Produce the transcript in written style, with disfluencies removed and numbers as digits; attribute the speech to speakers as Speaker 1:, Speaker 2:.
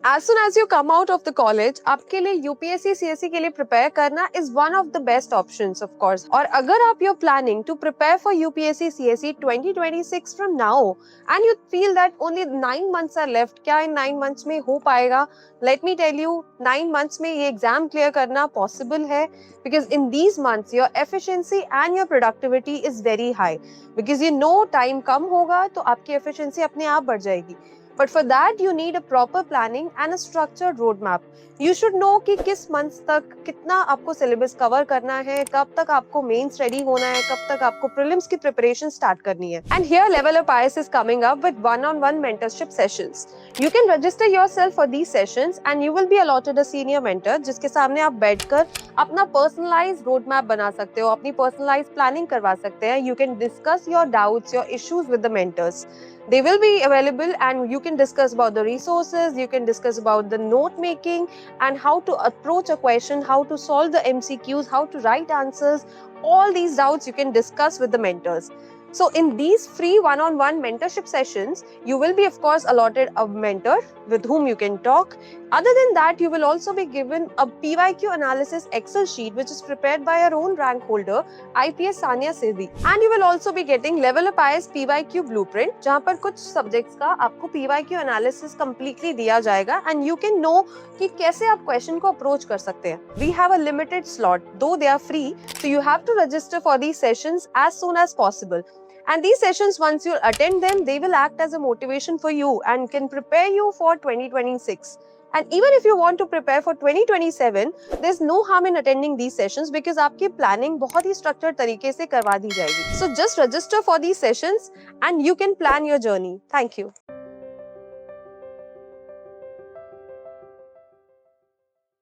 Speaker 1: As soon as you come out of the college, आपके लिए UPSC CSC के लिए प्रिपेयर करना is one of the best options of course. और अगर आप you're planning to prepare for UPSC CSE 2026 from now and you feel that only 9 months are left, क्या इन 9 months में हो पाएगा? Let me tell you, 9 months में ये exam clear करना possible है because in these months your efficiency and your productivity is very high because you know time कम होगा तो आपकी efficiency अपने आप बढ़ जाएगी. But for that you need a proper planning and a structured roadmap. You should know कि किस months तक कितना आपको syllabus cover करना है, कब तक आपको mains ready होना है, कब तक आपको prelims की preparation start करनी है. And here Level Up IAS is coming up with one-on-one mentorship sessions. You can register yourself for these sessions and you will be allotted a senior mentor जिसके सामने आप बैठकर अपना personalized roadmap बना सकते हो, अपनी personalized planning करवा सकते हैं. You can discuss your doubts, your issues with the mentors. They will be available and you can discuss about the resources, you can discuss about the note making and how to approach a question, how to solve the MCQs, how to write answers. All these doubts you can discuss with the mentors. So in these free one-on-one mentorship sessions, you will be of course allotted a mentor with whom you can talk. Other than that, you will also be given a PYQ analysis Excel sheet which is prepared by our own rank holder, IPS Sania Siddhi. And you will also be getting Level Up IAS PYQ blueprint, जहाँ पर कुछ subjects का आपको PYQ analysis completely दिया जाएगा and you can know कि कैसे आप question को approach कर सकते हैं. We have a limited slot, though they are free, so you have to register for these sessions as soon as possible. And these sessions, once you attend them, they will act as a motivation for you and can prepare you for 2026. And even if you want to prepare for 2027, there's no harm in attending these sessions because आपकी planning बहुत ही structured तरीके से करवा दी जाएगी. So just register for these sessions and you can plan your journey. Thank you.